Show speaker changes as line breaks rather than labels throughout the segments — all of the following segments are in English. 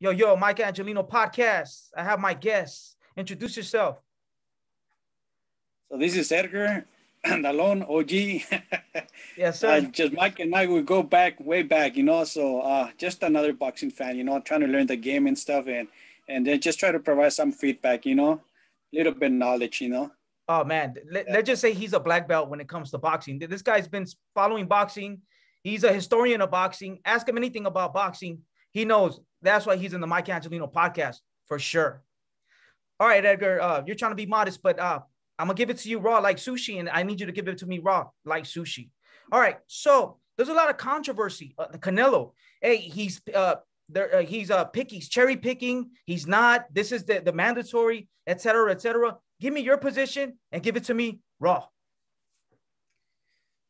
Yo, Mike Angelino podcast. I have my guests. Introduce yourself.
So this is Edgar and Alone OG.
Yes, sir.
Just Mike and I, we go back, way back, you know. So just another boxing fan, you know, trying to learn the game and stuff, and then just try to provide some feedback, you know, a little bit knowledge, you know.
Oh man, let's just say he's a black belt when it comes to boxing. This guy's been following boxing. He's a historian of boxing. Ask him anything about boxing. He knows. That's why he's in the Mike Angelino podcast for sure. All right, Edgar, you're trying to be modest, but I'm gonna give it to you raw like sushi, and I need you to give it to me raw like sushi. All right, so there's a lot of controversy. The Canelo, hey, he's picky, he's cherry picking. He's not. This is the mandatory, et cetera, et cetera. Give me your position and give it to me raw.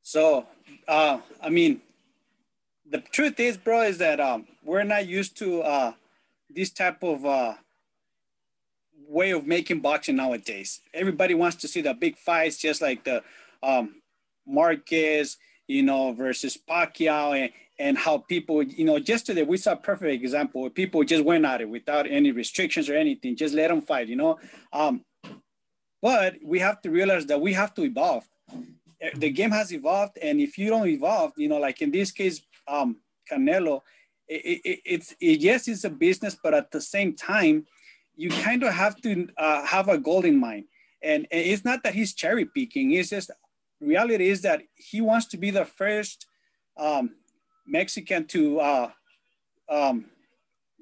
So, I mean, the truth is, bro, is that we're not used to this type of way of making boxing nowadays. Everybody wants to see the big fights, just like the Marquez, you know, versus Pacquiao, and how people, you know, yesterday we saw a perfect example where people just went at it without any restrictions or anything, just let them fight, you know. But we have to realize that we have to evolve. The game has evolved, and if you don't evolve, you know, like in this case, Canelo, yes, it's a business, but at the same time, you kind of have to have a goal in mind. And it's not that he's cherry picking. It's just reality is that he wants to be the first Mexican to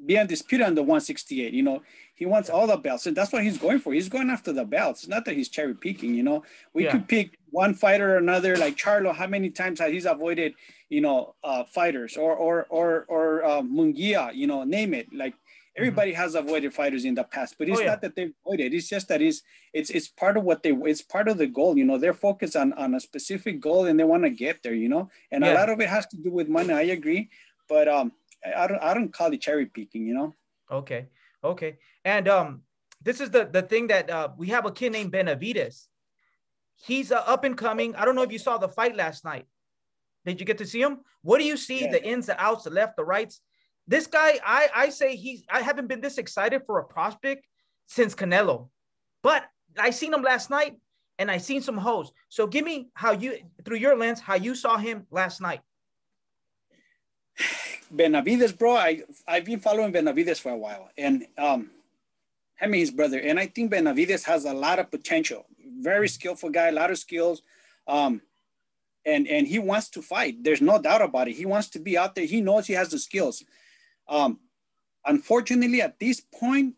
be undisputed on the 168. You know, he wants all the belts, and that's what he's going for. He's going after the belts. It's not that he's cherry picking. You know, we could pick one fighter or another, like Charlo. How many times has he's avoided, you know, fighters or Munguia? You know, name it. Like everybody has avoided fighters in the past, but it's not that they avoided. It's just that it's part of what it's part of the goal. You know, they're focused on a specific goal and they want to get there. You know, and a lot of it has to do with money. I agree, but I don't call it cherry picking. You know.
Okay. And this is the thing that we have a kid named Benavidez. He's up and coming. I don't know if you saw the fight last night. Did you get to see him? What do you see? The ins, the outs, the left, the rights. This guy, I say I haven't been this excited for a prospect since Canelo, but I seen him last night and I seen some hoes. So give me how you, through your lens, how you saw him last night.
Benavidez, bro, I've been following Benavidez for a while, and I mean his brother, and I think Benavidez has a lot of potential. Very skillful guy, a lot of skills, and he wants to fight. There's no doubt about it. He wants to be out there. He knows he has the skills. Unfortunately, at this point,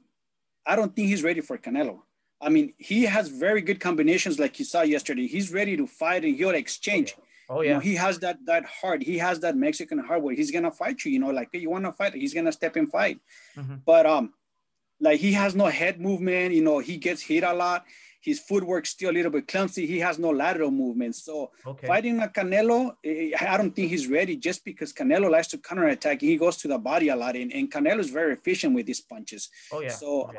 I don't think he's ready for Canelo. I mean, he has very good combinations, like you saw yesterday. He's ready to fight, and he'll exchange.
Oh yeah.
You know, he has that heart. He has that Mexican heart where he's gonna fight you. You know, like, hey, you want to fight? He's gonna step and fight. But like he has no head movement. You know, he gets hit a lot. His footwork's still a little bit clumsy. He has no lateral movement. So fighting a Canelo, I don't think he's ready, just because Canelo likes to counterattack. He goes to the body a lot, and Canelo is very efficient with his punches. So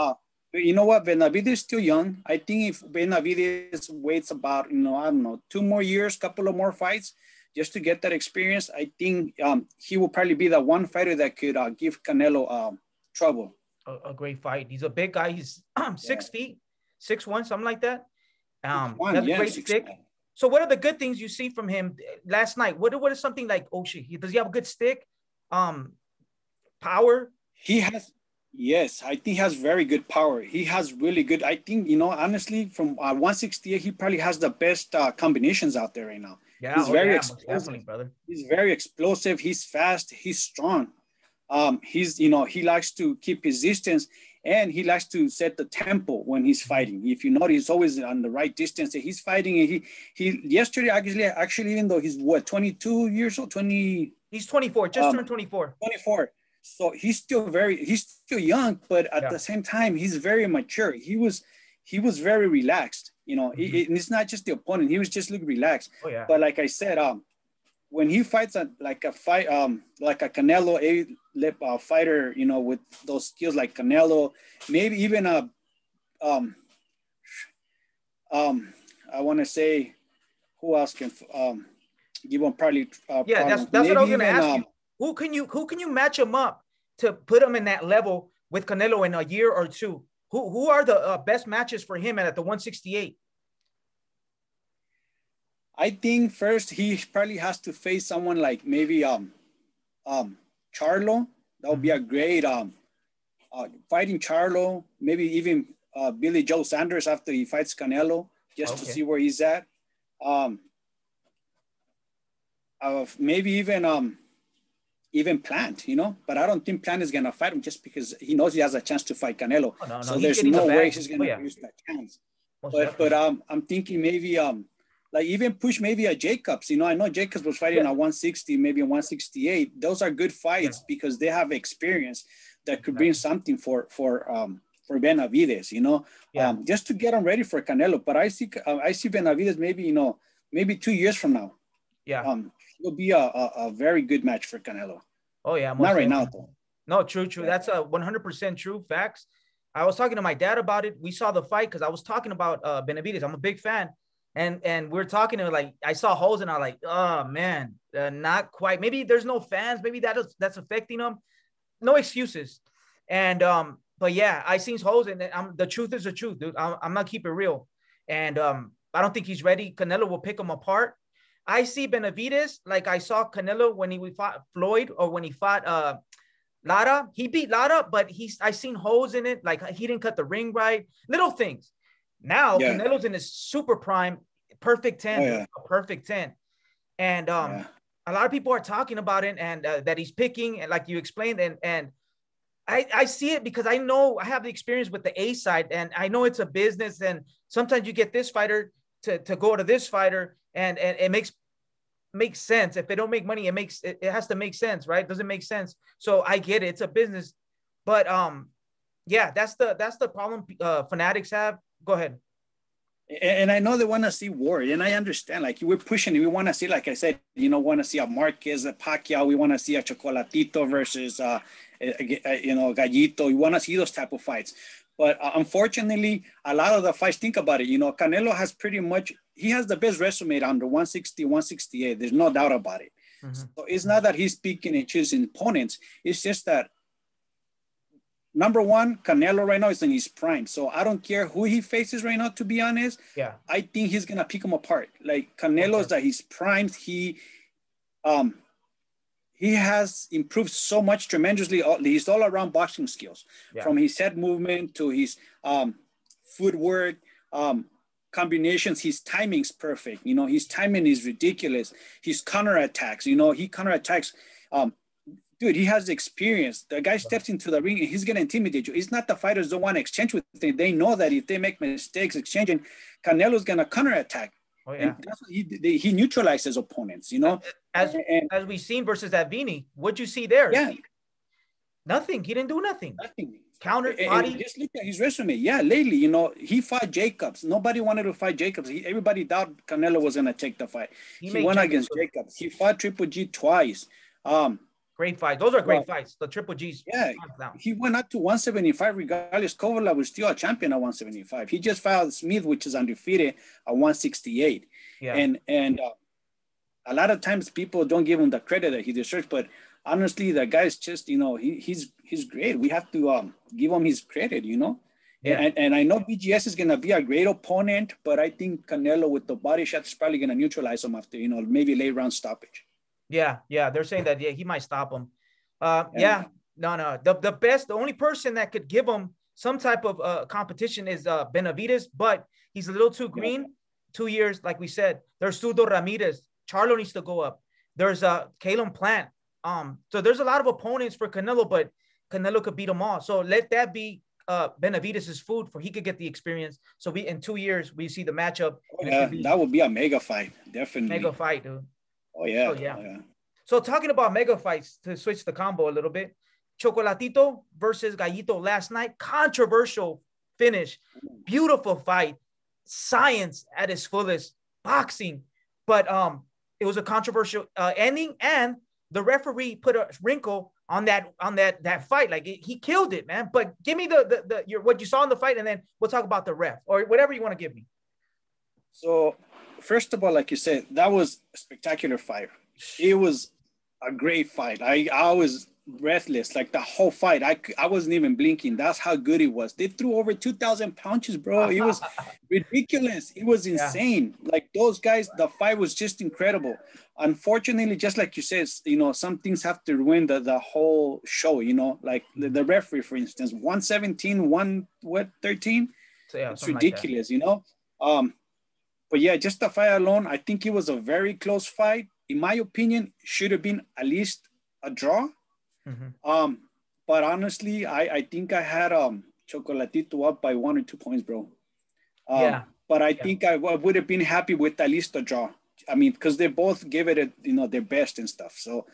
you know what? Benavidez is still young. I think if Benavidez waits about, you know, I don't know, 2 more years, couple of more fights, just to get that experience, I think he will probably be the one fighter that could give Canelo trouble.
A great fight. He's a big guy. He's 6 feet, 6'1", something like that. That's a great stick. So what are the good things you see from him last night? What is something like, oh shit, does he have a good stick? Power?
He has. Yes, I think he has very good power. He has really good. I think, you know, honestly, from 168, he probably has the best combinations out there right now.
Yeah,
he's very explosive,
definitely, brother.
He's very explosive. He's fast. He's strong. He's, you know, he likes to keep his distance, and he likes to set the tempo when he's fighting. If you notice, he's always on the right distance. He's fighting, and he yesterday actually, even though he's 22 years old, 20.
He's 24. Just turned 24.
24. So he's still young, but at the same time, he's very mature. He was very relaxed, you know. And it's not just the opponent; he was just look relaxed. But like I said, when he fights like a Canelo fighter, you know, with those skills like Canelo, maybe even I want to say, who else can give him probably?
That's what I was gonna ask you. Who can you match him up to put him in that level with Canelo in a year or two? Who are the best matches for him at the 168?
I think first he probably has to face someone like maybe Charlo. That would be a great fighting Charlo. Maybe even Billy Joe Sanders after he fights Canelo, just to see where he's at. Maybe even Plant, you know, but I don't think Plant is gonna fight him just because he knows he has a chance to fight Canelo.
Oh, no,
so there's no way he's gonna use that chance. But I'm thinking maybe like even push maybe a Jacobs. You know, I know Jacobs was fighting at 160, maybe 168. Those are good fights because they have experience that could bring something for Benavidez. You know, just to get him ready for Canelo. But I see Benavidez maybe, you know, maybe 2 years from now. It'll be a very good match for Canelo.
Oh yeah,
not right now though.
No, true. That's a 100% true facts. I was talking to my dad about it. We saw the fight because I was talking about Benavidez. I'm a big fan. And we're talking to, like, I saw holes and I'm like, oh man, not quite. Maybe there's no fans. Maybe that's affecting them. No excuses. And but yeah, I seen holes, and the truth is the truth, dude. I'm not keeping it real. And I don't think he's ready. Canelo will pick him apart. I see Benavidez like I saw Canelo when he fought Floyd, or when he fought Lara. He beat Lara, but I seen holes in it. Like he didn't cut the ring right. Little things. Now Canelo's in his super prime, perfect 10, a perfect 10. And a lot of people are talking about it, and that he's picking, and like you explained, and I see it because I know I have the experience with the A side, and I know it's a business, and sometimes you get this fighter to go to this fighter, and it makes sense. If they don't make money, it has to make sense, right? It doesn't make sense. So I get it. It's a business. But yeah, that's the problem fanatics have. Go ahead.
And I know they want to see war, and I understand. Like, we're pushing it. We want to see, like I said, you know, want to see a Marquez, a Pacquiao. We want to see a Chocolatito versus, you know, Gallito. We want to see those type of fights. But unfortunately, a lot of the fights, think about it, you know, Canelo has pretty much, he has the best resume under 160, 168. There's no doubt about it. So it's not that he's picking and choosing opponents. It's just that, number one, Canelo right now is in his prime. So I don't care who he faces right now, to be honest. I think he's going to pick him apart. Like, Canelo's that he's primed. He has improved so much tremendously. His all-around boxing skills, from his head movement to his footwork, combinations. His timing's perfect. You know, his timing is ridiculous. His counterattacks, you know, he counterattacks. Dude, he has experience. The guy steps into the ring and he's going to intimidate you. It's not the fighters don't want to exchange with him. They know that if they make mistakes exchanging, Canelo's going to counterattack. And that's what he neutralizes opponents, you know.
As we've seen versus that Vini, what'd you see there? Nothing. He didn't do nothing. Counter body.
And just look at his resume. Lately, you know, he fought Jacobs. Nobody wanted to fight Jacobs. Everybody thought Canelo was going to take the fight. He won against Jacobs. He fought Triple G twice.
Great fight. Those are great fights. The Triple G's.
He went up to 175 regardless. Kovalev was still a champion at 175. He just fought Smith, which is undefeated, at 168. And a lot of times people don't give him the credit that he deserves. But honestly, the guy's just, you know, he's great. We have to give him his credit, you know. And I know BGS is going to be a great opponent, but I think Canelo with the body shot is probably going to neutralize him after, you know, maybe late round stoppage.
They're saying that he might stop him. The only person that could give him some type of competition is Benavidez, but he's a little too green. 2 years, like we said. There's Sudo Ramirez. Charlo needs to go up. There's Caleb Plant. So there's a lot of opponents for Canelo, but Canelo could beat them all. So let that be Benavidez's food for he could get the experience. So in 2 years we see the matchup.
That would be a mega fight, definitely.
Mega fight, dude.
Oh,
So talking about mega fights, to switch the combo a little bit, Chocolatito versus Gallito last night, controversial finish, beautiful fight, science at its fullest, boxing, but it was a controversial ending, and the referee put a wrinkle on that fight. Like, he killed it, man. But give me what you saw in the fight, and then we'll talk about the ref or whatever you want to give me.
So, first of all, like you said, that was a spectacular fight. It was a great fight. I was breathless, like the whole fight. I wasn't even blinking. That's how good it was. They threw over 2,000 punches, bro. It was ridiculous. It was insane. Like those guys, the fight was just incredible. Unfortunately, just like you said, you know, some things have to ruin the whole show, you know, like the referee, for instance, 117, 13. So, yeah, it's ridiculous, you know. But yeah, just the fight alone, I think it was a very close fight. In my opinion, should have been at least a draw. But honestly, I think I had Chocolatito up by 1 or 2 points, bro. But I think I would have been happy with at least a draw. I mean, because they both gave it, you know, their best and stuff. So,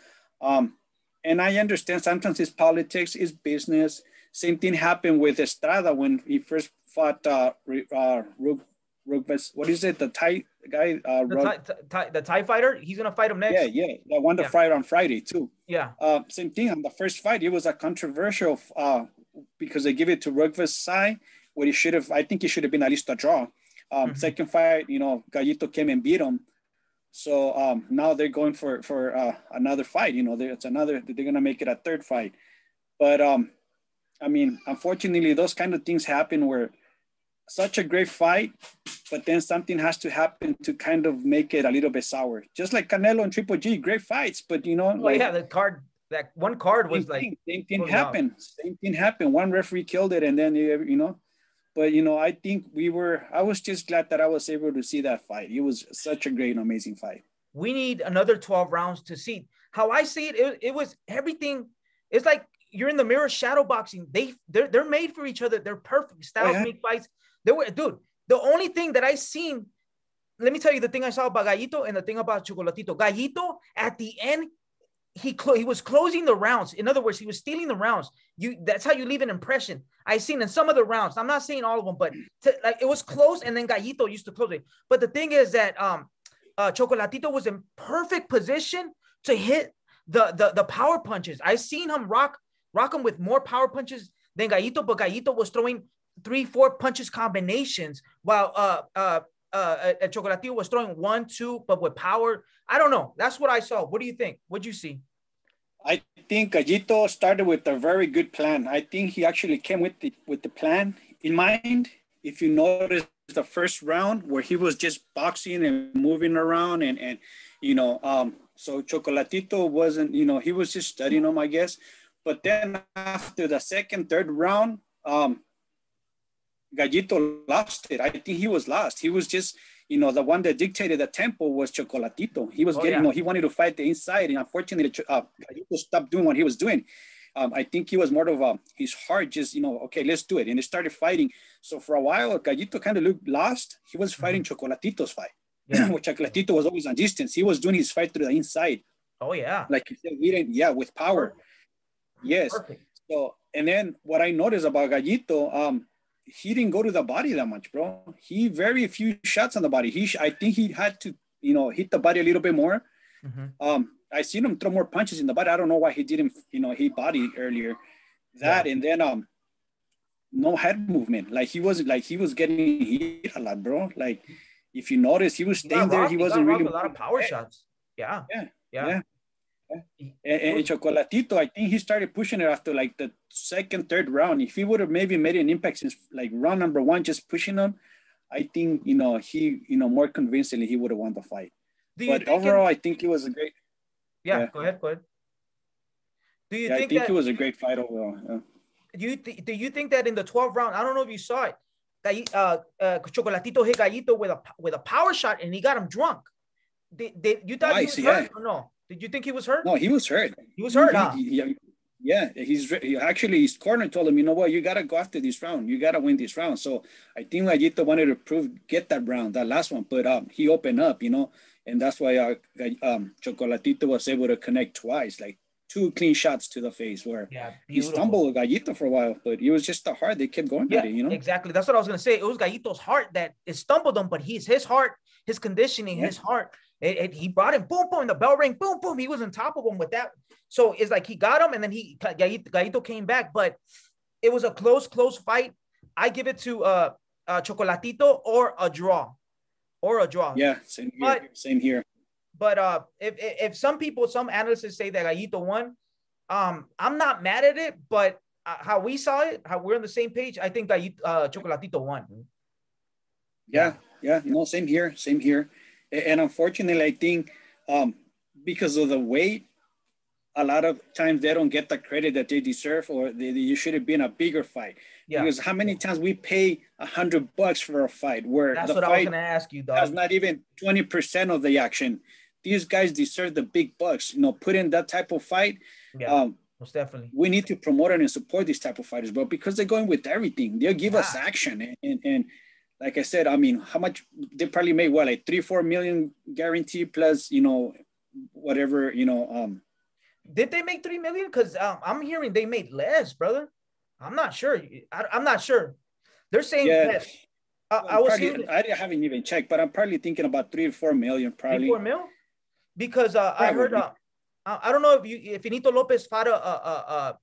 and I understand sometimes it's politics, it's business. Same thing happened with Estrada when he first fought what is it? The Thai guy?
The Thai fighter? He's going to fight him next.
Yeah. That won the fight on Friday too.
Yeah.
Same thing on the first fight. It was a controversial because they give it to Rugvas side. What he should have, I think it should have been at least a draw. Second fight, you know, Gallito came and beat him. So now they're going for another fight. You know, they're going to make it a third fight. But I mean, unfortunately, those kind of things happen where such a great fight, but then something has to happen to kind of make it a little bit sour. Just like Canelo and Triple G, great fights, but you know,
that one card was like
same thing happened. Same thing happened. One referee killed it, and then you know. But you know, I think I was just glad that I was able to see that fight. It was such a great, amazing fight.
We need another 12 rounds to see. How I see it, it was everything. It's like you're in the mirror shadow boxing. They're made for each other. They're perfect styles, make fights. Dude, the only thing that I seen, let me tell you the thing I saw about Gallito and the thing about Chocolatito. Gallito, at the end, he was closing the rounds. In other words, he was stealing the rounds. That's how you leave an impression. I seen in some of the rounds. I'm not saying all of them, but like it was close, and then Gallito used to close it. But the thing is that Chocolatito was in perfect position to hit the power punches. I seen him rock him with more power punches than Gallito, but Gallito was throwing 3-4 punches combinations while Chocolatito was throwing 1-2, but with power. I don't know. That's what I saw. What do you think? What'd you see?
I think Gallito started with a very good plan. I think he actually came with the plan in mind. If you notice the first round where he was just boxing and moving around and you know, so Chocolatito wasn't, you know, he was just studying him, I guess. But then after the second, third round, Gallito lost it. I think he was lost. He was just, you know, the one that dictated the tempo was Chocolatito. He was you know, he wanted to fight the inside, and unfortunately, Gallito stopped doing what he was doing. I think he was more of his heart just, you know, okay, let's do it. And they started fighting. So for a while, Gallito kind of looked lost. He was fighting Chocolatito's fight. Yeah. Where Chocolatito was always on distance. He was doing his fight through the inside.
Oh, yeah.
Like you said, with power. Perfect. Yes. Perfect. So, and then what I noticed about Gallito, he didn't go to the body that much, bro. He very few shots on the body. I think he had to, you know, hit the body a little bit more. I seen him throw more punches in the body. I don't know why he didn't, you know, hit body earlier. And then no head movement. Like he was getting hit a lot, bro. Like if you notice, he was staying there. He wasn't really
a lot of power shots. Yeah.
And Chocolatito, I think he started pushing it after like the second, third round. If he would have maybe made an impact since like round number 1, just pushing him, I think, you know, he, you know, more convincingly, he would have won the fight. But overall, I think it was a great.
Yeah, go ahead. Do you think
it was a great fight overall? Yeah.
Do you think that in the 12th round, I don't know if you saw it, that Chocolatito hit Gallito with a power shot and he got him drunk? You thought he was hurt or no? Did you think he was hurt?
No, he was hurt.
He was hurt, huh?
Yeah, actually his corner told him, you know what, you gotta go after this round. You gotta win this round. So I think Gallito wanted to get that round, that last one, but he opened up, you know, and that's why Chocolatito was able to connect twice, like 2 clean shots to the face where he stumbled Gallito for a while, but it was just the heart. They kept going at it, you know?
Exactly. That's what I was going to say. It was Gallito's heart that it stumbled him, but his heart, his conditioning, his heart, he brought him, boom, boom, the bell rang, boom, boom. He was on top of him with that. So it's like he got him, and then Gallito came back, but it was a close fight. I give it to Chocolatito or a draw.
Yeah, same here.
But if some analysts say that Gallito won, I'm not mad at it, but how we saw it, how we're on the same page, I think that Chocolatito won.
Yeah. No, same here. And unfortunately, I think because of the weight, a lot of times they don't get the credit that they deserve, or you should have been a bigger fight. Yeah. Because how many times we pay $100 for a fight where
that's
the
what
fight
I was gonna ask you, dog.
has not even 20% of the action. These guys deserve the big bucks. You know, put in that type of fight.
Yeah, most definitely.
We need to promote it and support these type of fighters, bro, because they're going with everything. They'll give us action. And like I said, I mean, how much they probably made, what, like 3-4 million guarantee plus, you know, whatever, you know.
Did they make 3 million? Because I'm hearing they made less, brother. I'm not sure. I'm not sure. They're saying that.
I haven't even checked, but I'm probably thinking about 3 or 4 million, probably.
3-4 mil? Because I heard, I don't know if Finito Lopez fought not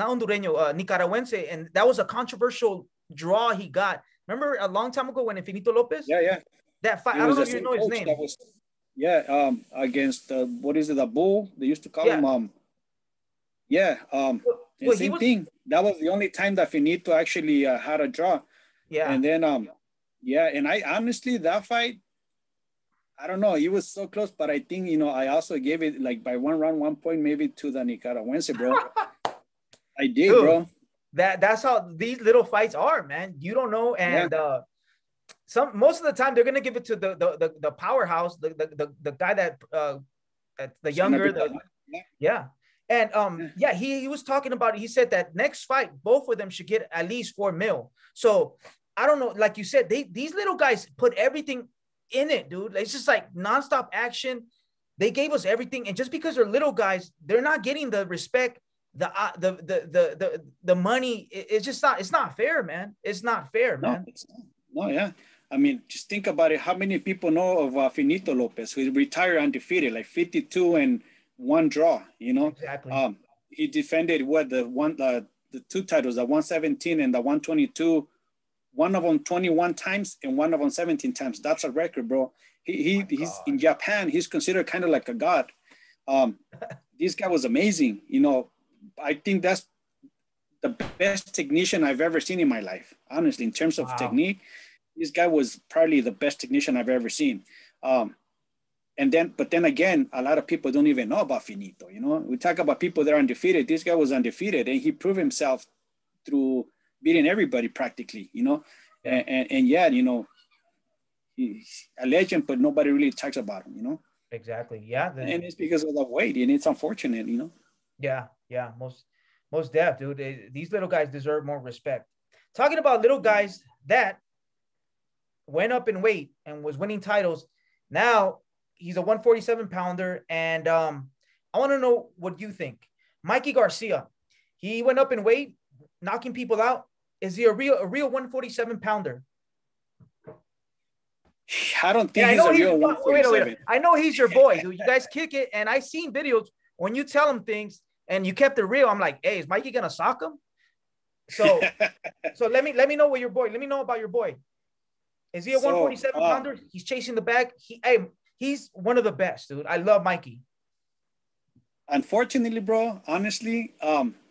Hondureño, Nicaragüense, and that was a controversial draw he got. Remember a long time ago when Finito Lopez?
Yeah.
That fight, I don't know if you know his name.
Against what is it, the Bull? They used to call him. Same thing. That was the only time that Finito actually had a draw. Yeah. And then and I honestly, that fight, I don't know, he was so close, but I think, you know, I also gave it like by 1 round, 1 point maybe to the Nicaragüense, bro. I did, dude, bro.
That's how these little fights are, man. You don't know, and most of the time they're gonna give it to the powerhouse, the guy that the younger, and he was talking about it. He said that next fight, both of them should get at least 4 mil. So I don't know, like you said, these little guys put everything in it, dude. It's just like nonstop action. They gave us everything, and just because they're little guys, they're not getting the respect, the money. It's just not. It's not fair, man. It's not fair, man.
No, I mean, just think about it. How many people know of Finito Lopez, who retired undefeated, like 52 and 1 draw? You know,
exactly.
He defended the 2 titles, the 117 and the 122. One of them 21 times and one of them 17 times. That's a record, bro. He's in Japan. He's considered kind of like a god. This guy was amazing. You know, I think that's the best technician I've ever seen in my life. Honestly, in terms of technique, this guy was probably the best technician I've ever seen. But then again, a lot of people don't even know about Finito. You know, we talk about people that are undefeated. This guy was undefeated, and he proved himself through beating everybody practically. You know, you know, he's a legend, but nobody really talks about him. You know.
Exactly. Yeah.
And it's because of the weight, and it's unfortunate. You know.
Yeah. Most def, dude. These little guys deserve more respect. Talking about little guys that went up in weight and was winning titles. Now he's a 147 pounder. And I want to know what you think. Mikey Garcia, he went up in weight, knocking people out. Is he a real 147 pounder?
I don't think he's a real 147.
Wait. I know he's your boy, dude. You guys kick it. And I seen videos when you tell him things and you kept it real. I'm like, hey, is Mikey going to sock him? So let me know what your boy, let me know about your boy. Is he a 147 pounder? He's chasing the bag. He's one of the best, dude. I love Mikey.
Unfortunately, bro, honestly,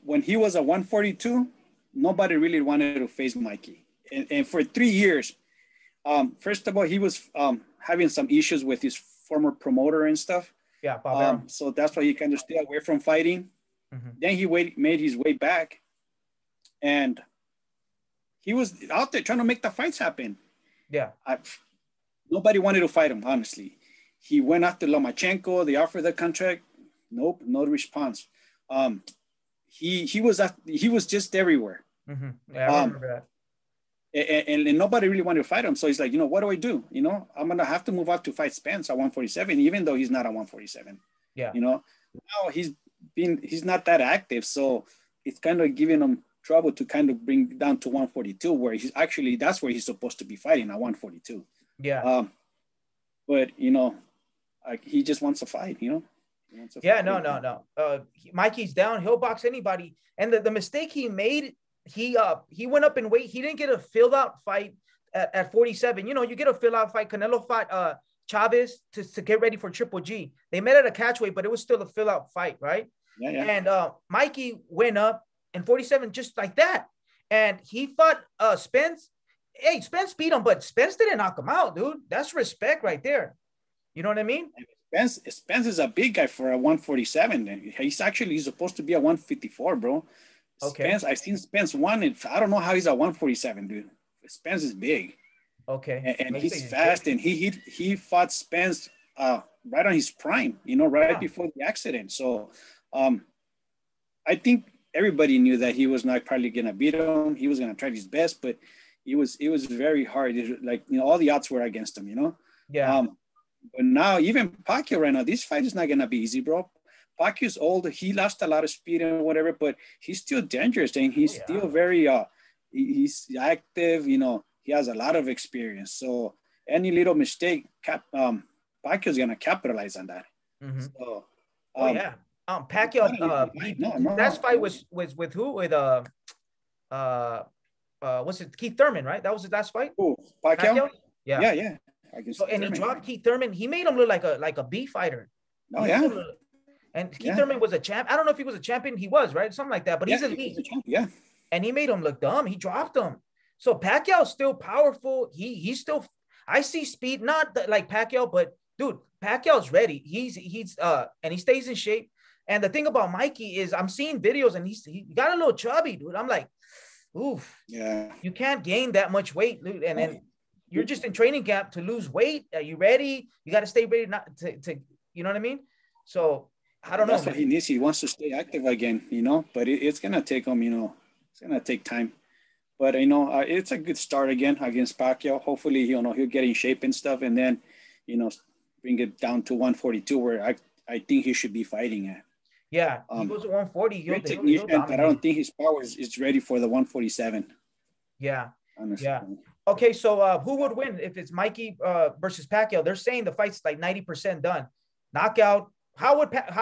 when he was a 142, nobody really wanted to face Mikey. And for 3 years, first of all, he was having some issues with his former promoter and stuff.
Yeah, Bob.
So that's why he kind of stayed away from fighting. Mm-hmm. Then he made his way back. And he was out there trying to make the fights happen.
Yeah.
Nobody wanted to fight him, honestly. He went after Lomachenko. They offered the contract. Nope, no response. He was just everywhere.
Mm-hmm. Yeah, I remember
that. And nobody really wanted to fight him. So he's like, you know, what do I do? You know, I'm gonna have to move out to fight Spence at 147, even though he's not at 147.
Yeah.
You know, now he's not that active, so it's kind of giving him trouble to kind of bring down to 142, where that's where he's supposed to be fighting at 142.
Yeah.
But you know, he just wants to fight. You know.
No. Mikey's down. He'll box anybody. And the mistake he made, he went up in weight. He didn't get a filled out fight at 47. You know, you get a fill out fight. Canelo fought Chavez to get ready for Triple G. They met at a catch weight, but it was still a fill out fight, right?
Yeah, yeah.
And Mikey went up in 47 just like that. And he fought Spence. Hey, Spence beat him, but Spence didn't knock him out, dude. That's respect right there. You know what I mean?
Spence is a big guy for a 147. He's supposed to be a 154, bro.
Okay.
Spence, I've seen Spence won it. I don't know how he's a 147, dude. Spence is big.
Okay.
And he's fast, and he fought Spence right on his prime, right before the accident. So I think everybody knew that he was not probably gonna beat him. He was gonna try his best, but it was very hard. Like, all the odds were against him,
Yeah.
But now even Pacquiao right now, this fight is not gonna be easy, bro. Pacquiao's old. He lost a lot of speed and whatever, but he's still dangerous, and he's still very he's active. He has a lot of experience. So any little mistake, Pacquiao's gonna capitalize on that.
Mm-hmm.
So,
Pacquiao. That fight was with who? With what's it? Keith Thurman, right? That was his last fight.
Oh, Pacquiao?
Yeah.
Yeah.
So, and he dropped Keith Thurman. He made him look like a B fighter.
Oh, yeah.
And Keith Thurman was a champ. I don't know if he was a champion. He was, right? Something like that. But he's elite.
Yeah.
And he made him look dumb. He dropped him. So Pacquiao's still powerful. He's still. I see speed, not like Pacquiao, but dude, Pacquiao's ready. He's and he stays in shape. And the thing about Mikey is, I'm seeing videos, and he got a little chubby, dude. I'm like, oof.
Yeah.
You can't gain that much weight, dude. And then you're just in training camp to lose weight. Are you ready? You got to stay ready not to you know what I mean? So I don't know.
That's what he needs. He wants to stay active again, but it's going to take him, it's going to take time. But, it's a good start again against Pacquiao. Hopefully, he'll get in shape and stuff, and then, bring it down to 142 where I think he should be fighting at.
Yeah, he goes to 140.
Great technician, but I don't think his power is ready for the 147.
Yeah.
Honestly.
Yeah. Okay, so who would win if it's Mikey versus Pacquiao? They're saying the fight's like 90% done. Knockout. How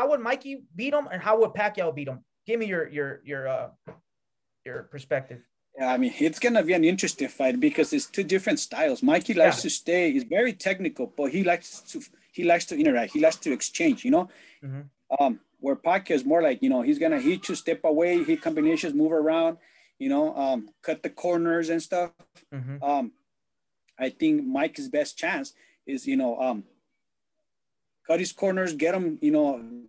would Mikey beat him, and how would Pacquiao beat him? Give me your perspective.
Yeah, I mean, it's gonna be an interesting fight because it's two different styles. Mikey likes to stay. He's very technical, but he likes to interact. He likes to exchange.
Mm-hmm.
Where Pacquiao is more like, he's gonna hit you, step away, hit combinations, move around, cut the corners and stuff.
Mm-hmm.
I think Mike's best chance is, cut his corners, get him,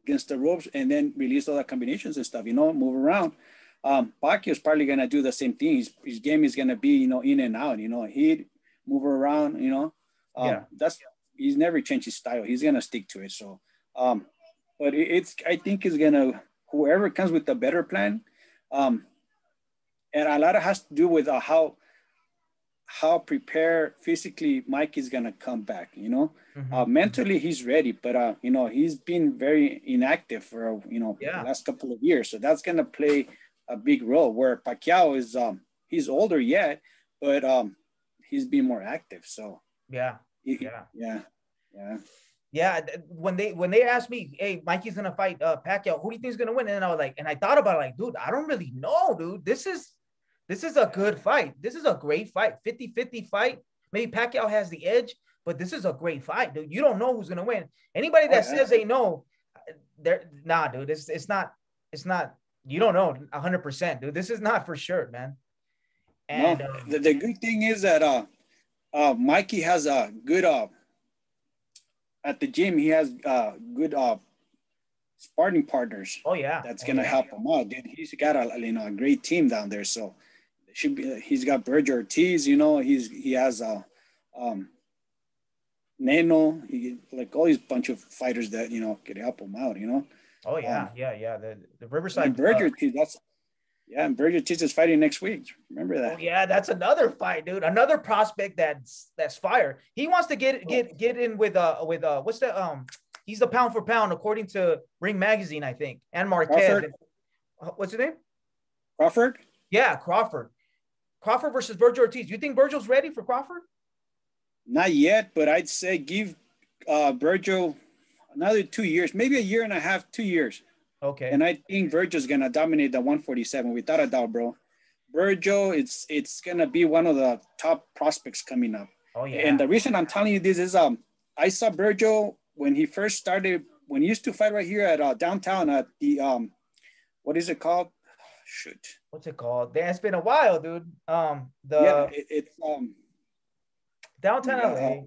against the ropes, and then release all the combinations and stuff, move around. Pacquiao is probably gonna do the same thing. His game is gonna be, in and out, hit, move around, he's never changed his style. He's gonna stick to it. So, but I think it's gonna, whoever comes with a better plan, and a lot of has to do with how prepared physically Mike is gonna come back.
Mm-hmm.
Mentally he's ready, but he's been very inactive for the last couple of years, so that's gonna play a big role. Where Pacquiao is he's older yet, but he's been more active. So
yeah. When they asked me, hey, Mikey's gonna fight Pacquiao, who do you think is gonna win? And I was like, and I thought about it, like, dude, I don't really know, dude. This is a good fight. This is a great fight. 50-50 fight. Maybe Pacquiao has the edge, but this is a great fight, dude. You don't know who's gonna win. Anybody that says they know, dude. It's not. You don't know 100%, dude. This is not for sure, man. And
the good thing is that Mikey has a good at the gym. He has good sparring partners.
Oh yeah,
that's gonna help him out, dude. He's got a great team down there. So he's got Berger Ortiz. He has Neno. Like all these bunch of fighters that could help him out.
Oh yeah, the Riverside.
And Berger Ortiz, and Berger Ortiz is fighting next week. Remember that?
Oh yeah, that's another fight, dude. Another prospect that's fire. He wants to get in with what's the he's the pound for pound according to Ring Magazine, I think, and Marquez. What's his name?
Crawford.
Yeah, Crawford versus Berger Ortiz. Do you think Berger's ready for Crawford?
Not yet, but I'd say give Berger another 2 years, maybe a year and a half, 2 years.
Okay.
And I think Berger's gonna dominate the 147 without a doubt, bro. Berger, it's gonna be one of the top prospects coming up.
Oh yeah.
And the reason I'm telling you this is I saw Berger when he first started, when he used to fight right here at downtown at the what is it called? Shoot.
What's it called? Damn, it's been a while, dude.
It's
downtown LA.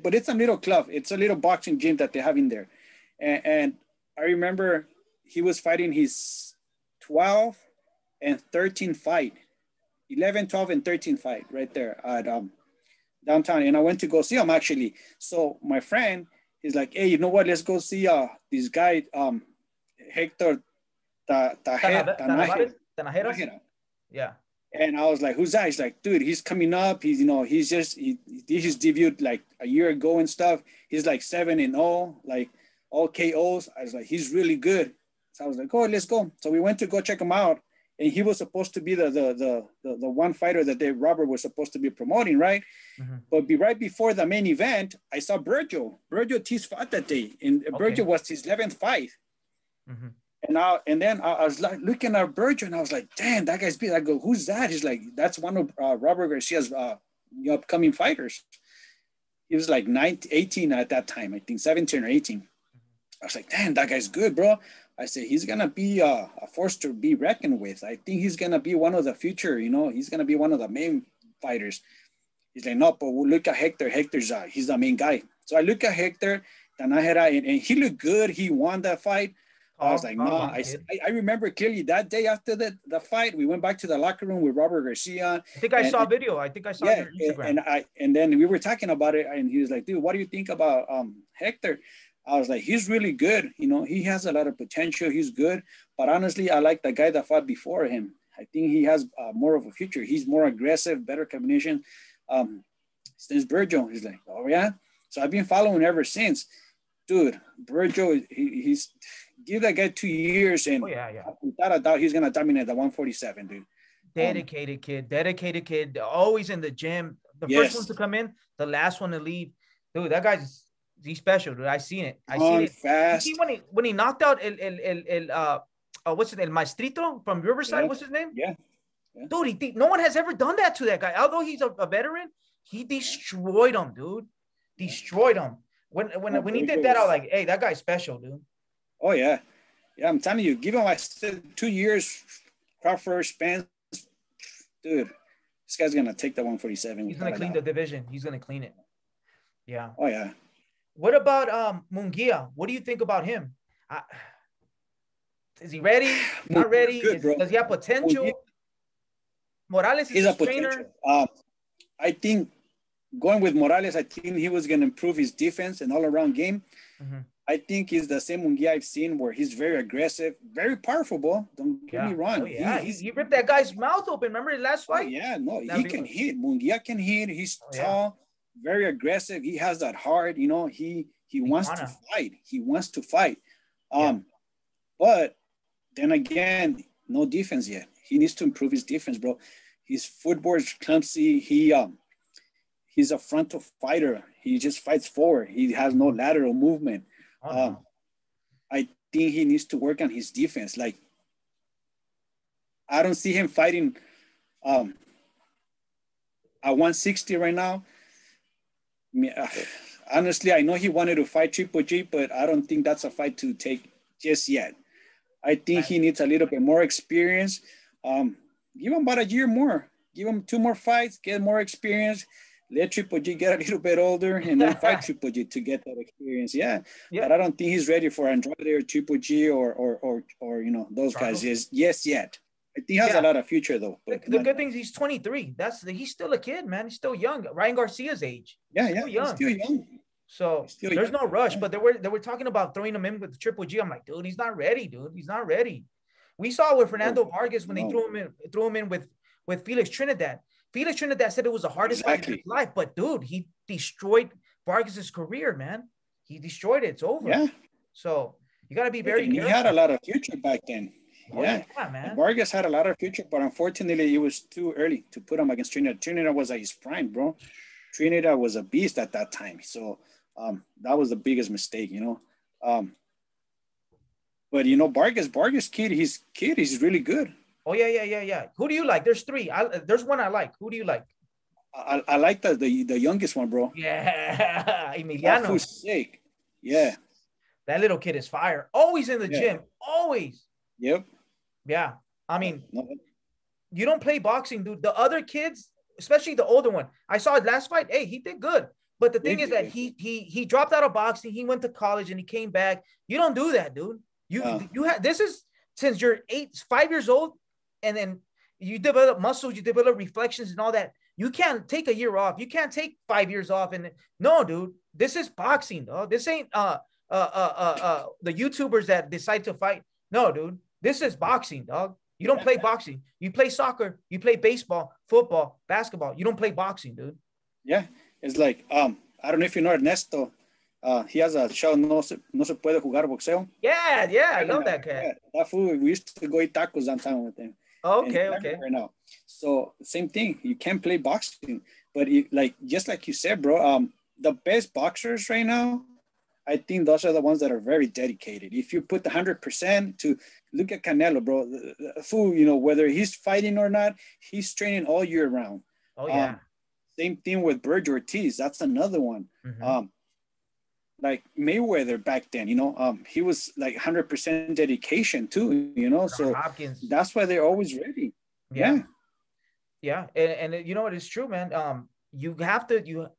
But it's a little club. It's a little boxing gym that they have in there. And I remember he was fighting his 12 and 13 fight. 11, 12, and 13 fight right there at downtown. And I went to go see him actually. So my friend is like, hey, you know what? Let's go see this guy, Hector
Tanajera. Yeah.
And I was like, who's that? He's like, dude, he's coming up. He just debuted like a year ago and stuff. He's like 7-0, like all KOs. I was like, he's really good. So I was like, oh, let's go. So we went to go check him out. And he was supposed to be the one fighter that Robert was supposed to be promoting, right? Mm-hmm. But right before the main event, I saw Berjo. Berjo Ortiz fought that day. And Berjo was his 11th fight. Mm-hmm. And then I was like looking at Berjo and I was like, damn, that guy's big. I go, who's that? He's like, that's one of Robert Garcia's upcoming fighters. He was like 18 at that time, I think 17 or 18. I was like, damn, that guy's good, bro. I said, he's going to be a force to be reckoned with. I think he's going to be one of the future, he's going to be one of the main fighters. He's like, no, but we'll look at Hector. Hector's, he's the main guy. So I look at Hector, Tanajera, and he looked good. He won that fight. I was like, no, I remember clearly that day after the fight, we went back to the locker room with Robert Garcia.
I think I saw a video. I think I saw it on Instagram.
And then we were talking about it, and he was like, dude, what do you think about Hector? I was like, he's really good. He has a lot of potential. He's good. But honestly, I like the guy that fought before him. I think he has more of a future. He's more aggressive, better combination. Since Berjo, he's like, oh, yeah? So I've been following ever since. Dude, Berjo, he's give that guy 2 years, and without a doubt, he's going to dominate the 147, dude.
Dedicated kid, always in the gym. The first one to come in, the last one to leave. Dude, that guy's he's special, dude. I seen it. I seen it
fast.
You see when he knocked out what's his name? Maestrito from Riverside. Yeah. What's his name?
Yeah.
Dude, no one has ever done that to that guy. Although he's a veteran, he destroyed him, dude. Destroyed him. When he did that, I was like, hey, that guy's special, dude.
Oh yeah. Yeah, I'm telling you, give him like 2 years, Crawford, Spence, dude. This guy's gonna take the 147.
He's gonna clean the division. He's gonna clean it. Yeah.
Oh yeah.
What about Munguia? What do you think about him? Is he ready? Not ready? Does he have potential? Munguia, Morales is a trainer.
I think going with Morales, I think he was going to improve his defense and all-around game. Mm-hmm. I think he's the same Munguia I've seen, where he's very aggressive, very powerful, bro. Don't get me wrong.
Oh, yeah. He ripped that guy's mouth open. Remember his last fight?
Oh, yeah, no, he can hit. Munguia can hit. He's tall. Very aggressive. He has that heart, he wants to fight. He wants to fight. But then again, no defense yet. He needs to improve his defense, bro. His footwork is clumsy. He's a frontal fighter. He just fights forward. He has no lateral movement. I think he needs to work on his defense. Like, I don't see him fighting at 160 right now. Honestly, I know he wanted to fight Triple G, but I don't think that's a fight to take just yet. I think he needs a little bit more experience. Give him about a year more. Give him 2 more fights, get more experience. Let Triple G get a little bit older and then fight Triple G to get that experience. Yeah. But I don't think he's ready for Andrade or Triple G or those guys yet. I think he has a lot of future though.
The good thing is he's 23. He's still a kid, man. He's still young. Ryan Garcia's age.
He's still young.
So there's no rush. But they were talking about throwing him in with Triple G. I'm like, dude, he's not ready, dude. He's not ready. We saw with Fernando Vargas when they threw him in with Felix Trinidad. Felix Trinidad said it was the hardest fight of his life, but dude, he destroyed Vargas's career, man. He destroyed it. It's over. Yeah. So you got to be very careful.
He had a lot of future back then.
Yeah, man.
Vargas had a lot of future, but unfortunately, it was too early to put him against Trinidad. Trinidad was at his prime, bro. Trinidad was a beast at that time. So that was the biggest mistake, But Vargas kid, he's really good.
Oh yeah. Who do you like? There's 3. There's one I like. Who do you like?
I like the youngest one, bro.
Yeah, Emiliano.
That was sick. Yeah.
That little kid is fire. Always in the gym. Always.
Yep.
Yeah. I mean,
No.
you don't play boxing, dude. The other kids, especially the older one, I saw his last fight. Hey, he did good. But the thing is that he dropped out of boxing. He went to college and he came back. You don't do that, dude. You have this is since you're 5 years old, and then you develop muscles, you develop reflections and all that. You can't take a year off. You can't take 5 years off. And no, dude, this is boxing, dog. This ain't the YouTubers that decide to fight. No, dude, this is boxing, dog. You don't play boxing. You play soccer. You play baseball, football, basketball. You don't play boxing, dude.
Yeah, it's like I don't know if you know Ernesto. He has a show, no se puede jugar boxeo.
Yeah, I love that cat.
Yeah, that fool, we used to go eat tacos downtown with him.
Okay.
Right now, so same thing. You can't play boxing, but just like you said, bro. The best boxers right now, I think those are the ones that are very dedicated. If you put the 100% to look at Canelo, bro, the fool, whether he's fighting or not, he's training all year round.
Oh yeah.
Same thing with Burge Ortiz. That's another one. Like Mayweather back then, he was like 100% dedication too, so
Hopkins.
That's why they're always ready.
Yeah. And you know what? It's true, man. You have to,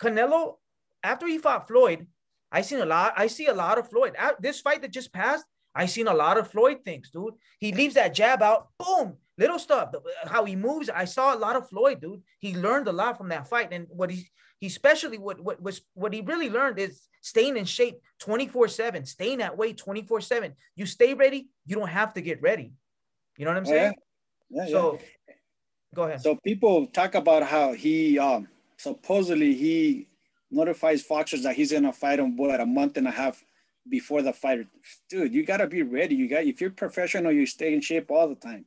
Canelo, after he fought Floyd, I see a lot of Floyd. This fight that just passed, I seen a lot of Floyd things, dude. He leaves that jab out, boom, little stuff. How he moves, I saw a lot of Floyd, dude. He learned a lot from that fight, and what he especially what he really learned is staying in shape 24/7, staying that way 24/7. You stay ready, you don't have to get ready. You know what I'm saying? So go ahead.
So people talk about how he supposedly he notifies boxers that he's gonna fight him a month and a half before the fight. Dude, you gotta be ready. If you're professional, you stay in shape all the time.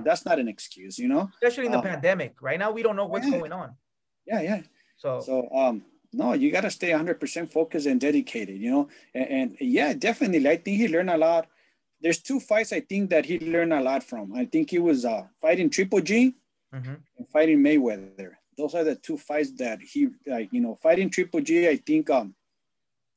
That's not an excuse,
Especially in the pandemic. Right now, we don't know what's going on.
Yeah. So no, you gotta stay 100% focused and dedicated, and yeah, definitely. I think he learned a lot. There's two fights I think that he learned a lot from. I think he was fighting Triple G and fighting Mayweather. Those are the two fights that he fighting Triple G. I think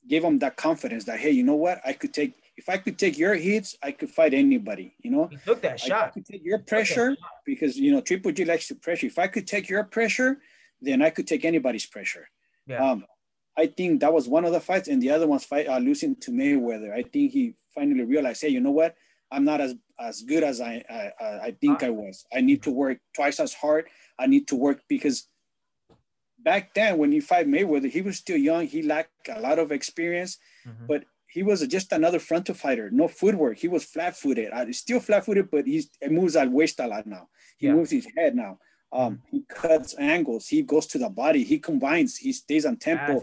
gave him that confidence that, hey, you know what? If I could take your hits, I could fight anybody.
He took that shot.
I could take your pressure because Triple G likes to pressure. If I could take your pressure, then I could take anybody's pressure.
Yeah.
I think that was one of the fights, and the other one's losing to Mayweather. I think he finally realized, hey, you know what? I'm not as good as I think I was. I need to work twice as hard. I need to work because back then when he fight Mayweather, he was still young. He lacked a lot of experience, but he was just another frontal fighter. No footwork. He was flat-footed. Still flat-footed, but he moves at waist a lot now. He moves his head now. He cuts angles. He goes to the body. He combines. He stays on tempo.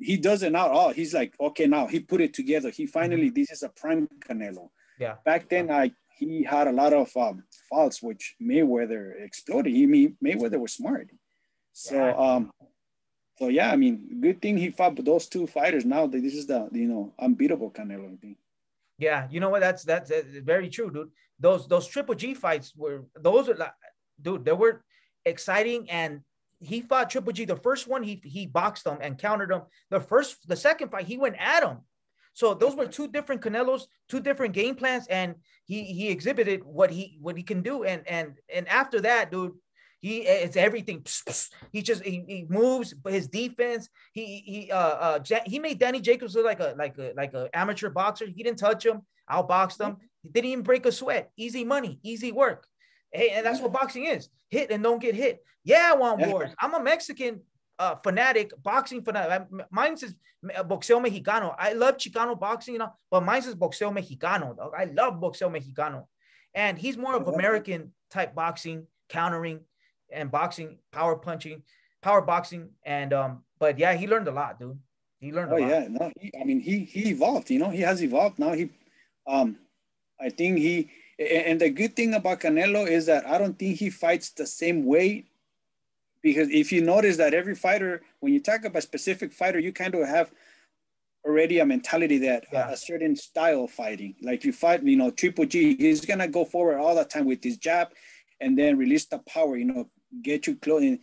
He does it now. He's like, okay, now he put it together. He finally, this is a prime Canelo.
Yeah.
Back then, he had a lot of faults, which Mayweather exploded. Mayweather was smart. So, I mean, good thing he fought those two fighters. Now this is the unbeatable Canelo, I think.
Yeah, you know what? That's very true, dude. Those Triple G fights they were exciting, and he fought Triple G. The first one, he boxed him and countered him. The second fight, he went at him. So those were two different Canelos, two different game plans, and he exhibited what he can do. And after that, dude, it's everything. He moves, but his defense. He made Danny Jacobs look like a amateur boxer. He didn't touch him, outboxed him. He didn't even break a sweat. Easy money, easy work. Hey, and that's what boxing is. Hit and don't get hit. Yeah, Juan Wars. I'm a Mexican fanatic, boxing fanatic. Mine says boxeo mexicano. I love Chicano boxing, but mine says boxeo mexicano, dog. I love boxeo mexicano. And he's more of American type boxing, countering and boxing, power boxing. And but yeah, he learned a lot, dude. He learned a lot.
Yeah, no, he evolved, he has evolved. Now I think and the good thing about Canelo is that I don't think he fights the same way, because if you notice that every fighter, when you talk about a specific fighter, you kind of have already a mentality that a certain style of fighting. Like you fight, Triple G, he's going to go forward all the time with his jab and then release the power, get you close.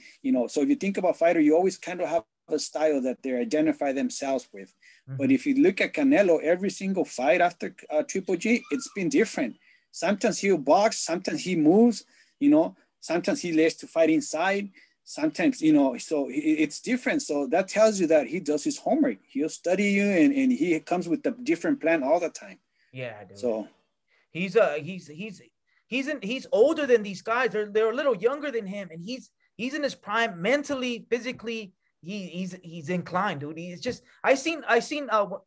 So if you think about fighter, you always kind of have a style that they identify themselves with. But if you look at Canelo, every single fight after Triple G, it's been different. Sometimes he'll box, sometimes he moves, you know, sometimes he likes to fight inside, sometimes, you know, so it's different. So that tells you that he does his homework. He'll study you and he comes with a different plan all the time.
Yeah, dude.
So
he's older than these guys. They're a little younger than him, and he's in his prime mentally, physically. He's inclined, dude. He's just I seen how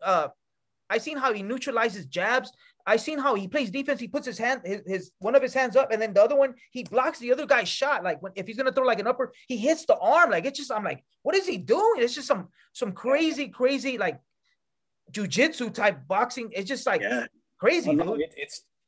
he neutralizes jabs. I seen how he plays defense. He puts his hand, his one of his hands up, and then the other one he blocks the other guy's shot. Like if he's gonna throw like an upper, he hits the arm. Like it's just I'm like, what is he doing? It's just some crazy like jujitsu type boxing. It's just like crazy.
No,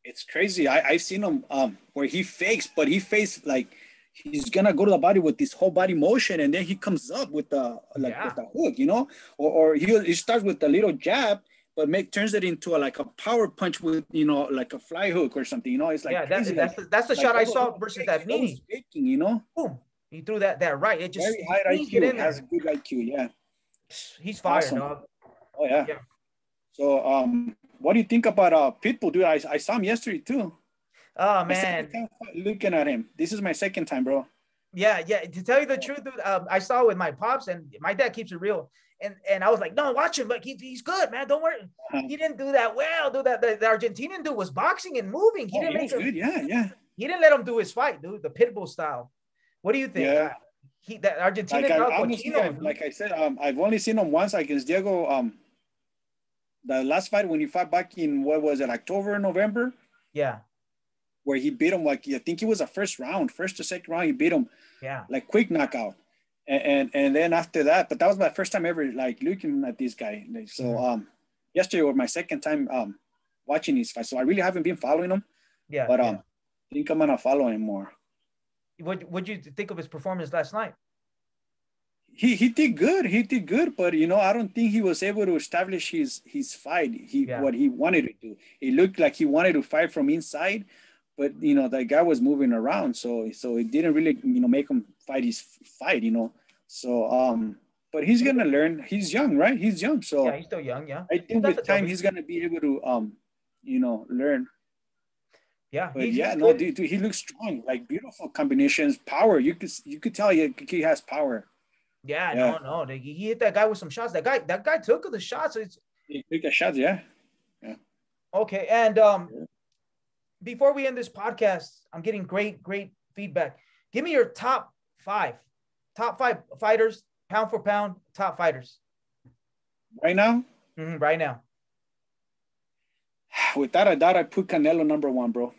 it's crazy. I've seen him where he fakes, but he fakes like he's gonna go to the body with this whole body motion, and then he comes up with the with the hook, you know, or he starts with a little jab, but turns it into a power punch with, you know, like a fly hook or something, you know. It's like
that's the shot I saw versus that Nini.
Faking, you know,
boom, he threw that right. It just
very high IQ. Has a good IQ, yeah.
He's fired, dog.
Oh yeah. So what do you think about Pitbull, dude? I saw him yesterday too.
Oh man,
looking at him. This is my second time, bro.
Yeah. To tell you the truth, dude, I saw it with my pops, and my dad keeps it real. And I was like, no, watch him. Like he's good, man. Don't worry. He didn't do that well, dude. The Argentinian dude was boxing and moving. He didn't make him
good. Yeah.
He didn't let him do his fight, dude. The Pitbull style. What do you think?
Yeah.
That Argentinian.
Honestly, like I said, I've only seen him once against Diego. The last fight when he fought back in, what was it, October, November?
Yeah.
Where he beat him, like, I think it was a first or second round, he beat him.
Yeah.
Like quick knockout. And then after that, but that was my first time ever like looking at this guy. So yesterday was my second time watching his fight. So I really haven't been following him.
Yeah.
But I think I'm gonna follow him more.
What'd you think of his performance last night?
He did good. He did good, but you know, I don't think he was able to establish his fight. What he wanted to do. It looked like he wanted to fight from inside, but you know, that guy was moving around, so it didn't really, you know, make him fight his fight, you know. So but he's gonna learn. He's young, right? He's young, so
yeah, he's still young. Yeah,
I think with time he's gonna be able to you know, learn.
Yeah,
but dude, he looks strong. Like beautiful combinations, power. You could tell he has power.
Yeah. No. He hit that guy with some shots. That guy took the shots.
He took the shots, yeah.
Okay, and before we end this podcast, I'm getting great feedback. Give me your top five fighters, pound for pound, top fighters.
Right now?
Mm-hmm, right now.
Without a doubt, I put Canelo number one, bro.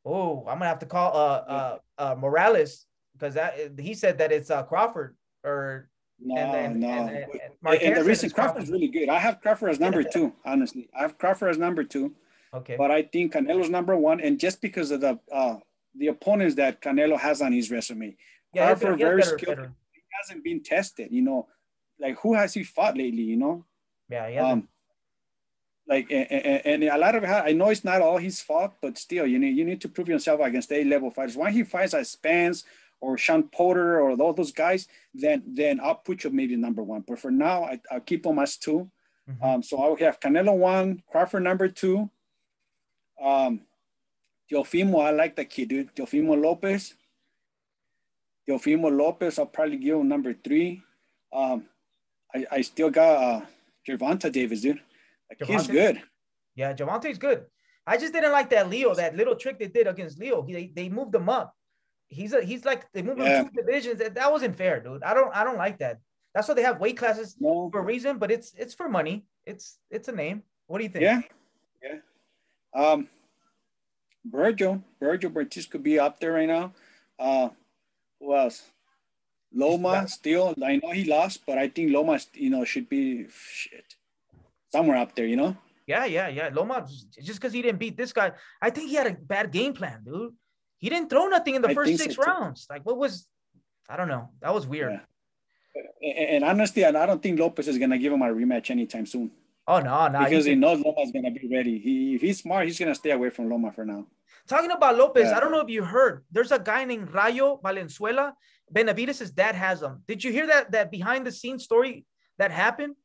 Oh, I'm gonna have to call Morales, because he said that it's Crawford. Or
no.
And
the reason Crawford's really good. I have Crawford as number two, honestly. I have Crawford as number two.
Okay.
But I think Canelo's number one, and just because of the opponents that Canelo has on his resume.
Yeah,
Crawford very skilled. He hasn't been tested, you know. Like who has he fought lately, you know?
Yeah, yeah.
Like and a lot of it, I know it's not all his fault, but still, you need to prove yourself against A-level fighters. When he fights as Spence or Sean Porter or all those guys, then I'll put you maybe number one. But for now, I'll keep them as two. Mm-hmm. So I'll have Canelo one, Crawford number two. Teofimo, I like that kid, dude. Teofimo Lopez, I'll probably give him number three. I still got Gervonta Davis, dude. Like, he's good.
Yeah, Gervonta's good. I just didn't like that little trick they did against Leo. They moved him up. He's like they moved him 2 divisions. That wasn't fair, dude. I don't like that. That's why they have weight classes for a reason, but it's for money. It's a name. What do you think?
Yeah. Virgil Ortiz could be up there right now. Who else? Loma still. I know he lost, but I think Loma, you know, should be somewhere up there, you know.
Yeah. Loma, just because he didn't beat this guy, I think he had a bad game plan, dude. He didn't throw nothing in the first 6 rounds. Like, I don't know. That was weird.
Yeah. And honestly, I don't think Lopez is going to give him a rematch anytime soon.
Oh, no.
Because he knows Loma's going to be ready. If he's smart, he's going to stay away from Loma for now.
Talking about Lopez, I don't know if you heard. There's a guy named Rayo Valenzuela. Benavidez' dad has him. Did you hear that behind-the-scenes story that happened?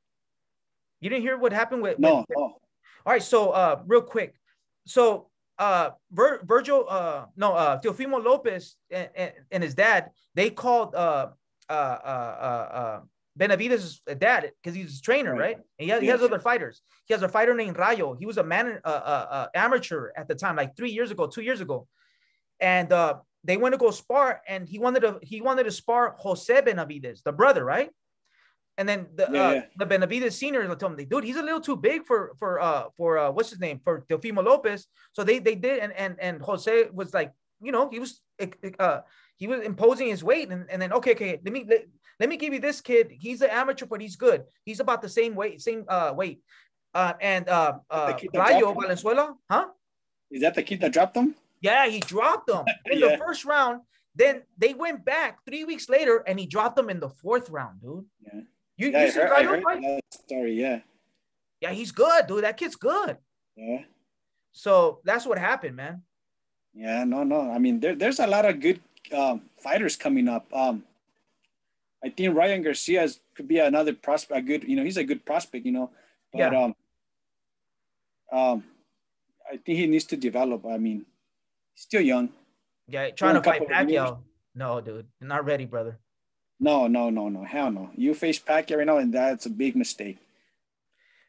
You didn't hear what happened with
No.
All right, so real quick. So Teofimo Lopez and his dad, they called Benavidez' dad because he's his trainer, right? And he has other fighters. He has a fighter named Rayo. He was a amateur at the time, like 2 years ago. And they went to go spar, and he wanted to spar Jose Benavidez, the brother, right? And then the Benavidez senior told him, dude, he's a little too big for what's his name, for Teofimo Lopez. So they did, and Jose was like, he was imposing his weight, and then okay, let me give you this kid. He's an amateur, but he's good. He's about the same weight. Rayo Valenzuela, huh?
Is that the kid that dropped him?
Yeah, he dropped them in the first round. Then they went back 3 weeks later, and he dropped them in the 4th round, dude.
Yeah.
You see Rayo fight?
That story, yeah.
Yeah, he's good, dude. That kid's good.
Yeah.
So that's what happened, man.
Yeah, no. I mean, there's a lot of good fighters coming up. I think Ryan Garcia could be another prospect. He's a good prospect, But I think he needs to develop. I mean, he's still young.
Yeah, trying to fight Pacquiao. No, dude, not ready, brother.
No. Hell no. You face Pacquiao right now, and that's a big mistake.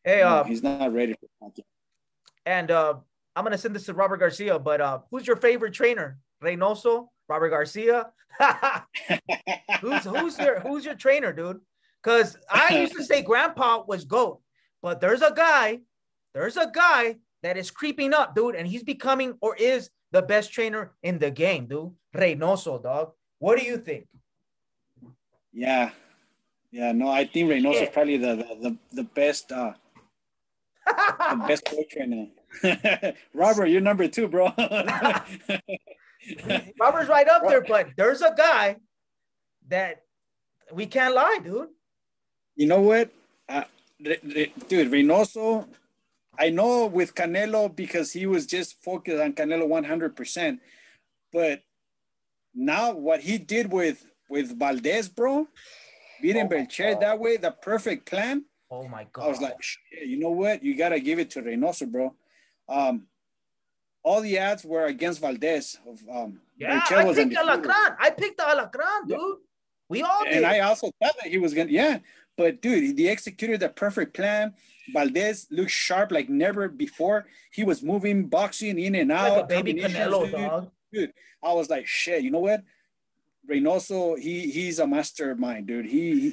Hey,
he's not ready for Pacquiao.
And I'm gonna send this to Robert Garcia, but who's your favorite trainer? Reynoso, Robert Garcia? who's your trainer, dude? Because I used to say Grandpa was GOAT, but there's a guy that is creeping up, dude, and he's becoming or is the best trainer in the game, dude. Reynoso, dog. What do you think?
Yeah, no, I think Reynoso is probably the best the best coach right now. Robert, you're number 2, bro.
Robert's right up there, but there's a guy that we can't lie, dude.
You know what? Dude, Reynoso, I know with Canelo because he was just focused on Canelo 100%. But now what he did with Valdez, bro, beating Belcher that way, the perfect plan.
Oh, my God.
I was like, you know what? You got to give it to Reynoso, bro. All the ads were against Valdez.
I picked the Alacran, dude. We all did.
And I also thought that he was going to, But, dude, he executed the perfect plan. Valdez looked sharp like never before. He was moving, boxing in and out.
Like a baby Canelo, dog.
Dude, I was like, you know what? Reynoso, he's a mastermind, dude.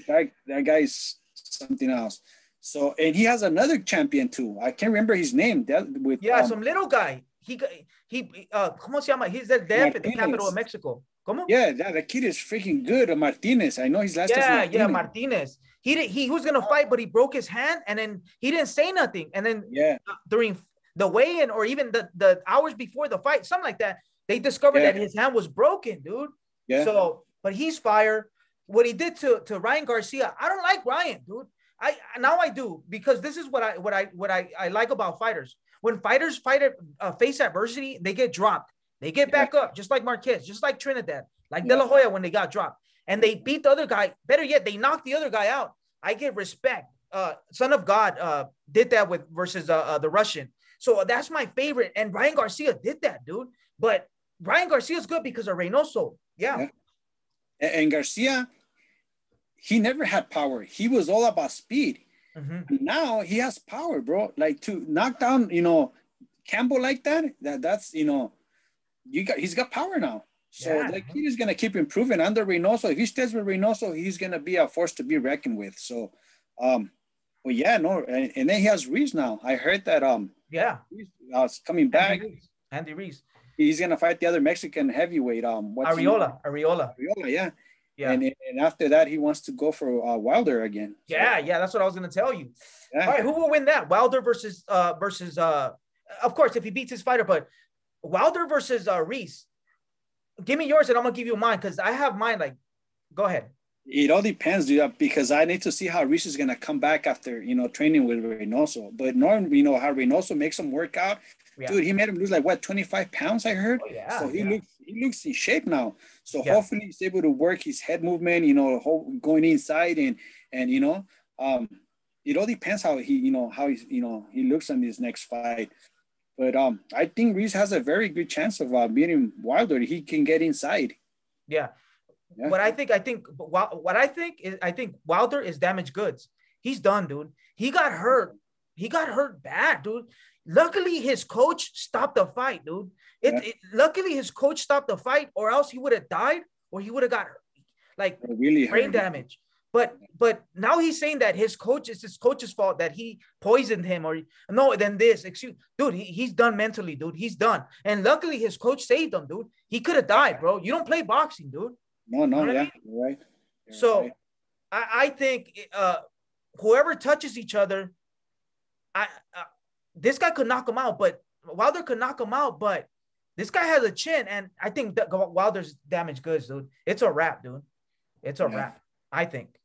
That guy's something else. So, and he has another champion too. I can't remember his name.
Some little guy. He ¿cómo se llama? He's the DF at the capital of Mexico. ¿Cómo?
Yeah, the kid is freaking good. Martinez. I know his last name.
Yeah, Martinez. He was gonna fight, but he broke his hand, and then he didn't say nothing. And then during the weigh-in, or even the hours before the fight, something like that, they discovered that his hand was broken, dude. Yeah. So, but he's fire. What he did to Ryan Garcia, I don't like Ryan, dude. I do, because this is what I like about fighters. When fighters face adversity, they get dropped. They get back up, just like Marquez, just like Trinidad, like De La Hoya when they got dropped. And they beat the other guy. Better yet, they knocked the other guy out. I get respect. Son of God did that versus the Russian. So that's my favorite. And Ryan Garcia did that, dude. But Ryan Garcia's good because of Reynoso. Yeah.
And Garcia, he never had power. He was all about speed. Mm-hmm. Now he has power, bro. Like to knock down, Campbell like that's he's got power now. So he's gonna keep improving under Reynoso. If he stays with Reynoso, he's gonna be a force to be reckoned with. So, and then he has Reese now. I heard that he's coming back.
Andy Reese.
He's gonna fight the other Mexican heavyweight.
Arreola.
Yeah. And after that, he wants to go for Wilder again.
So. Yeah, that's what I was gonna tell you. Yeah. All right, who will win that? Wilder versus of course, if he beats his fighter, but Wilder versus Reese. Give me yours and I'm gonna give you mine because I have mine. Like, go ahead.
It all depends, dude, because I need to see how Reese is gonna come back after training with Reynoso. But knowing how Reynoso makes him work out, dude, he made him lose 25 pounds. I heard. So he looks in shape now. So hopefully he's able to work his head movement, going inside and it all depends how he, how he's, he looks in this next fight. But I think Reese has a very good chance of beating Wilder. He can get inside.
Yeah. What I think I think Wilder is damaged goods. He's done, dude. He got hurt. He got hurt bad, dude. Luckily, his coach stopped the fight, dude. Luckily, his coach stopped the fight, or else he would have died, or he would have got like really brain damage. But now he's saying that his coach's fault, that he poisoned him, or no, then this. Dude, he's done mentally, dude. He's done. And luckily, his coach saved him, dude. He could have died, bro. You don't play boxing, dude.
No, you know yeah, you're right.
You're right. I think whoever touches each other, this guy could knock him out, but Wilder could knock him out, but this guy has a chin, and I think that Wilder's damaged goods, dude. It's a wrap, dude. It's a wrap, I think.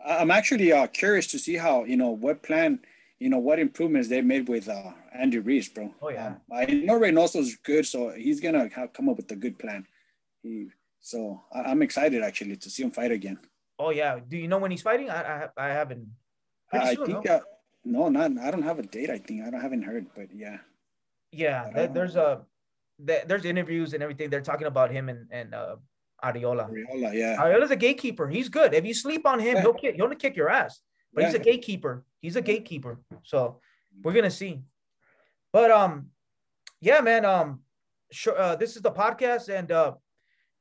I'm actually curious to see how, what plan, what improvements they made with Andy Reese, bro.
Oh, yeah.
I know Reynoso's good, so he's going to come up with a good plan. So I'm excited, actually, to see him fight again.
Oh, yeah. Do you know when he's fighting? I haven't.
I think, no, I don't have a date, I think. I haven't heard, but yeah.
Yeah, there's interviews and everything. They're talking about him and Arreola.
Arreola, yeah.
Arreola's a gatekeeper. He's good. If you sleep on him, he'll kick your ass. But he's a gatekeeper. He's a gatekeeper. So we're gonna see. But yeah, man. Sure. This is the podcast, and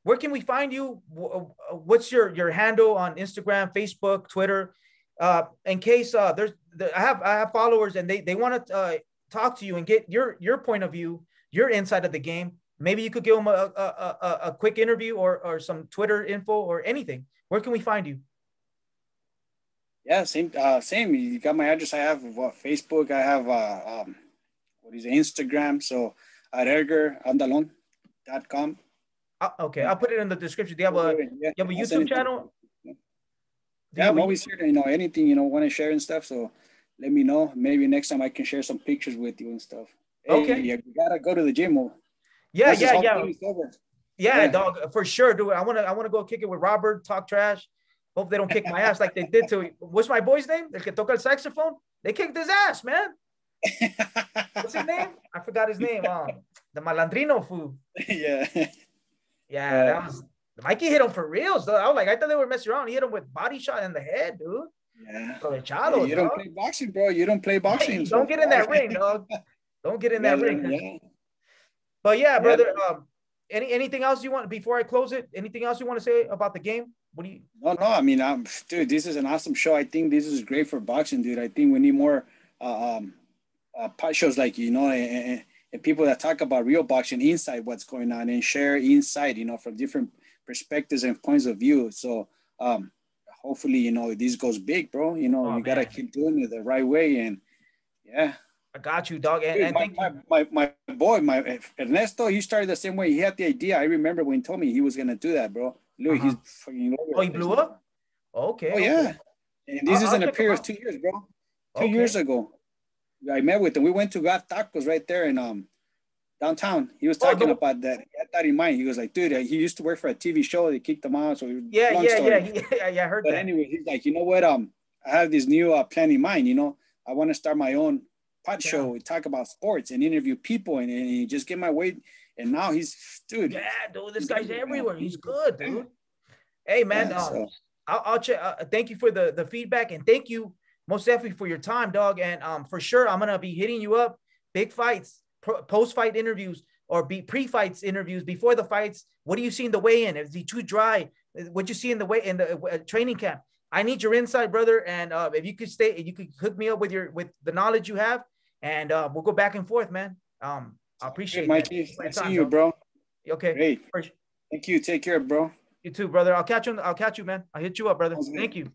where can we find you? What's your handle on Instagram, Facebook, Twitter? In case I have followers and they want to talk to you and get your point of view, your insight of the game. Maybe you could give them a quick interview or some Twitter info or anything. Where can we find you?
Yeah, same. You got my address. I have Facebook. I have Instagram. So at edgarandalon.com.
Okay, I'll put it in the description. Do you have a YouTube channel?
Yeah, I'm always here to, anything, want to share and stuff. So let me know. Maybe next time I can share some pictures with you and stuff. Hey,
okay.
You gotta go to the gym.
Yeah, dog, for sure, dude. I wanna go kick it with Robert, talk trash. Hope they don't kick my ass like they did to. What's my boy's name? El que toca el saxophone. They kicked his ass, man. What's his name? I forgot his name. The Malandrino fool.
Yeah.
Yeah, that was. Mikey hit him for reals, though. I thought they were messing around. He hit him with body shot in the head, dude.
Yeah.
Hey,
you don't play boxing, bro. You don't play boxing.
Hey, don't get in that ring, dog. Don't get in that ring. Yeah. But yeah, brother. Anything else you want before I close it? Anything else you want to say about the game? What do you?
No. I mean, dude, this is an awesome show. I think this is great for boxing, dude. I think we need more pot shows like and people that talk about real boxing inside what's going on and share insight, from different perspectives and points of view. So hopefully, this goes big, bro. You gotta keep doing it the right way, and yeah.
I got you, dog. And
my boy, Ernesto, he started the same way. He had the idea. I remember when he told me he was gonna do that, bro. Look, he's fucking.
He blew up. Okay.
Oh yeah. And this is in a period of 2 years, bro. 2 years ago, I met with him. We went to Got Tacos right there in downtown. He was talking about that. He had that in mind. He was like, dude, he used to work for a TV show. They kicked him out. So
yeah, I heard that.
But anyway, he's like, you know what? I have this new plan in mind. I want to start my own pot show. We talk about sports and interview people and just get my weight. And now he's, dude.
Yeah, dude, this guy's everywhere. He's good, dude. Hey, man, I'll check. Thank you for the feedback, and thank you most definitely for your time, dog. And for sure, I'm gonna be hitting you up. Big fights, post-fight interviews, or pre-fights interviews before the fights. What do you see in the weigh-in? Is he too dry? What you see in the training camp? I need your insight, brother. And if you could hook me up with the knowledge you have, and we'll go back and forth, man. I appreciate it,
Mikey. See you, bro.
Okay.
Great. Thank you. Take care, bro.
You too, brother. I'll catch you, man. I'll hit you up, brother. Thank you.